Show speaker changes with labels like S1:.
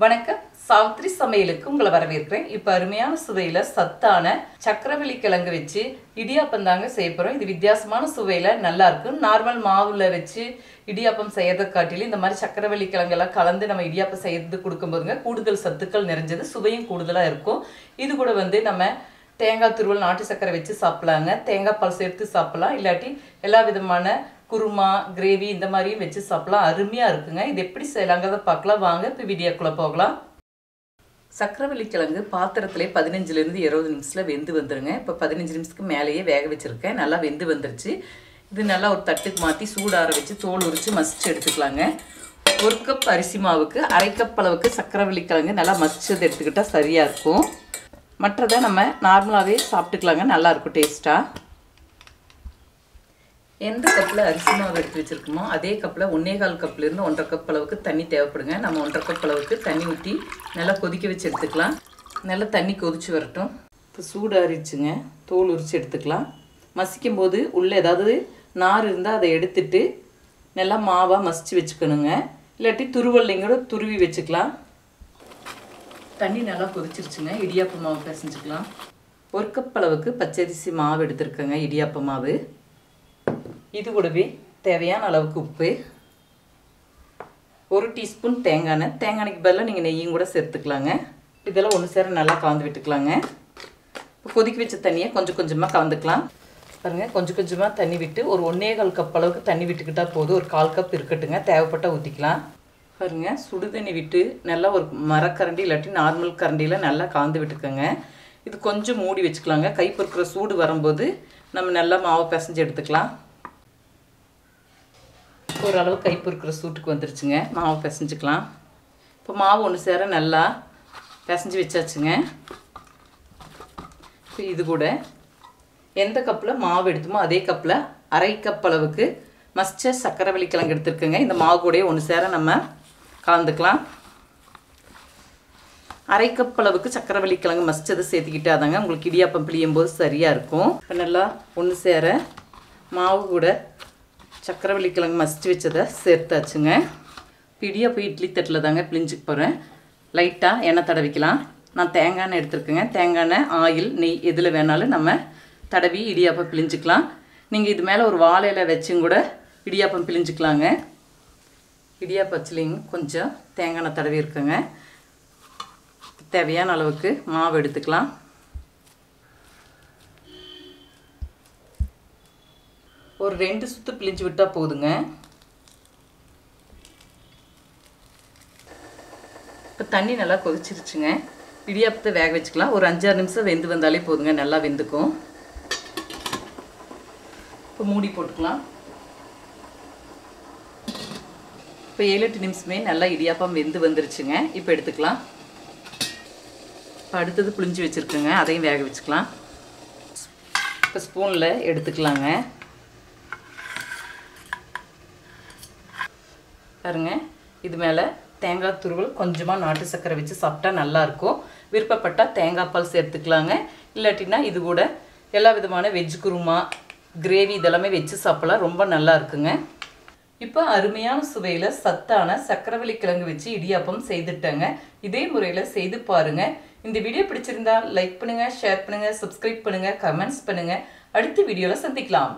S1: வணக்கம். சாவித்ரி சமையலுக்கு உங்களை வரவேற்கிறேன். இப்போ அருமையான சுவையில் சத்தான சக்கரவள்ளி கிழங்கு வச்சு இடியாப்பம் தாங்க செய்ய போகிறோம். இது வித்தியாசமான சுவையில் நல்லா இருக்கும். நார்மல் மாவில் வச்சு இடியாப்பம் செய்யறதை காட்டிலும் இந்த மாதிரி சக்கரவள்ளி கிழங்கெல்லாம் கலந்து நம்ம இடியாப்பம் செய்யறது கொடுக்கும்போதுங்க கூடுதல் சத்துக்கள் நிறைஞ்சது, சுவையும் கூடுதலாக இருக்கும். இது கூட நம்ம தேங்காய் துருவல் நாட்டு சக்கரை வச்சு சாப்பிட்லாங்க, தேங்காய் பால் சேர்த்து சாப்பிட்லாம், இல்லாட்டி எல்லா விதமான குருமா கிரேவி இந்த மாதிரியும் வச்சு சாப்பிட்லாம். அருமையாக இருக்குங்க. இது எப்படி செய்யலாங்கிறத பார்க்கலாம் வாங்க. இப்போ வீடியோக்குள்ளே போகலாம். சக்கரவள்ளி கிழங்கு பாத்திரத்திலே 15லேருந்து 20 நிமிஷத்தில் வெந்து வந்துடுங்க. இப்போ 15 நிமிஷத்துக்கு மேலேயே வேக வச்சுருக்கேன். நல்லா வெந்து வந்துருச்சு. இது நல்லா ஒரு தட்டுக்கு மாற்றி சூடார வச்சு தோல் உரித்து மசிச்சு எடுத்துக்கலாங்க. 1 கப் அரிசி மாவுக்கு 1/2 கப் அளவுக்கு சக்கரவள்ளி கிழங்கு நல்லா மசிச்சது எடுத்துக்கிட்டால் சரியாக இருக்கும். மற்றதை நம்ம நார்மலாகவே சாப்பிட்டுக்கலாங்க, நல்லாயிருக்கும் டேஸ்ட்டாக. எந்த கப்பில் அரிசி மாவு எடுத்து வச்சுருக்கோமோ அதே கப்பில் 1/4 கப்லேருந்து 1/2 கப் அளவுக்கு தண்ணி தேவைப்படுங்க. நம்ம 1/2 கப் அளவுக்கு தண்ணி ஊற்றி நல்லா கொதிக்க வச்சு எடுத்துக்கலாம். நல்லா தண்ணி கொதிச்சு வரட்டும். இப்போ சூடாரிச்சுங்க, தோல் உரித்து எடுத்துக்கலாம். மசிக்கும் போது உள்ளே ஏதாவது நார் இருந்தால் அதை எடுத்துட்டு நல்லா மாவாக மசிச்சு வச்சுக்கணுங்க. இல்லாட்டி துருவல்லைங்கூட துருவி வச்சுக்கலாம். தண்ணி நல்லா கொதிச்சிருச்சுங்க. இடியாப்ப மாவு பிசைஞ்சுக்கலாம். 1 கப் அளவுக்கு பச்சரிசி மாவு எடுத்துருக்கேங்க, இடியாப்ப மாவு. இது கூடவே தேவையான அளவுக்கு உப்பு, 1 டீஸ்பூன் தேங்காய் எண்ணெய். தேங்காய் எண்ணெய்க்கு பதிலாக நீங்கள் நெய்யும் கூட சேர்த்துக்கலாங்க. இதெல்லாம் ஒன்று சேர நல்லா கலந்து விட்டுக்கலாங்க. இப்போ கொதிக்க வச்ச தண்ணியை கொஞ்சம் கொஞ்சமாக கலந்துக்கலாம். பாருங்கள், கொஞ்சம் கொஞ்சமாக தண்ணி விட்டு ஒரு 1/4 கப் அளவுக்கு தண்ணி விட்டுக்கிட்டால் போதும். ஒரு 1/4 கப் இருக்கட்டுங்க, தேவைப்பட்டால் ஊற்றிக்கலாம். பாருங்கள், சுடு தண்ணி விட்டு நல்லா ஒரு மரக்கரண்டி இல்லாட்டி நார்மல் கரண்டியில் நல்லா கலந்து விட்டுக்கோங்க. இது கொஞ்சம் மூடி வச்சுக்கலாங்க. கை பொறுக்கிற சூடு வரும்போது நம்ம நல்லா மாவை பிசைஞ்சு எடுத்துக்கலாம். ஓரளவு கை பொறுக்கிற சூட்டுக்கு வந்துருச்சுங்க. மாவை பிசைஞ்சுக்கலாம். இப்போ மாவு ஒன்று சேர நல்லா பிசைஞ்சு வச்சாச்சுங்க. இப்போ இது கூட எந்த கப்பில் மாவு எடுத்துமோ அதே கப்பில் 1/2 கப் அளவுக்கு மசிச்ச சக்கரவள்ளி கிழங்கு எடுத்துருக்கேங்க. இந்த மாவு கூட ஒன்று சேர நம்ம கலந்துக்கலாம். 1/2 கப் அளவுக்கு சக்கரவள்ளி கிழங்கு மசிச்சதை சேர்த்துக்கிட்டாதாங்க உங்களுக்கு இடியாப்பம் பிழியும் போது சரியாக இருக்கும். இப்போ நல்லா ஒன்று சேர மாவு கூட சக்கரவள்ளி கிழங்கு மசிச்சு வச்சதை சேர்த்தாச்சுங்க. இடியாப்பம் இட்லி தட்டில் தாங்க பிழிஞ்சுக்க போகிறேன். லைட்டாக எண்ணெய் தடவிக்கலாம். நான் தேங்காய் எண்ணெய் எடுத்துருக்கேங்க. தேங்காய் எண்ணெய், ஆயில், நெய் எதில் வேணாலும் நம்ம தடவி இடியாப்பம் பிழிஞ்சிக்கலாம். நீங்கள் இது மேலே ஒரு வாழையில வச்சும் கூட இடியாப்பம் பிழிஞ்சிக்கலாங்க. இடியாப்பம் வச்சுலிங்க கொஞ்சம் தேங்காய் எண்ணெய் தடவி இருக்குங்க. தேவையான அளவுக்கு மாவு எடுத்துக்கலாம். ஒரு 2 சுற்று பிழிஞ்சு விட்டால் போதுங்க. இப்போ தண்ணி நல்லா கொதிச்சிருச்சுங்க. இடியாப்பத்தை வேக வச்சுக்கலாம். ஒரு 5-6 நிமிஷம் வெந்து வந்தாலே போதுங்க, நல்லா வெந்துக்கும். இப்போ மூடி போட்டுக்கலாம். இப்போ 7-8 நிமிஷமே நல்லா இடியாப்பம் வெந்து வந்துருச்சுங்க. இப்போ எடுத்துக்கலாம். இப்போ அடுத்தது புளிஞ்சு வச்சுருக்குங்க, அதையும் வேக வச்சுக்கலாம். இப்போ ஸ்பூனில் எடுத்துக்கலாங்க. பாருங்க, இது மேலே தேங்காய் துருவல் கொஞ்சமாக நாட்டு சக்கரை வச்சு சாப்பிட்டா நல்லாயிருக்கும். விருப்பப்பட்டால் தேங்காய் பால் சேர்த்துக்கலாங்க. இல்லாட்டினா இது கூட எல்லா விதமான வெஜ் குருமா கிரேவி இதெல்லாமே வச்சு சாப்பிடலாம், ரொம்ப நல்லா இருக்குங்க. இப்போ அருமையான சுவையில் சத்தான சக்கரவள்ளி கிழங்கு வச்சு இடியாப்பம் செய்துட்டேங்க. இதே முறையில் செய்து பாருங்கள். இந்த வீடியோ பிடிச்சிருந்தா லைக் பண்ணுங்கள், ஷேர் பண்ணுங்கள், சப்ஸ்கிரைப் பண்ணுங்கள், கமெண்ட்ஸ் பண்ணுங்கள். அடுத்த வீடியோவில் சந்திக்கலாம்.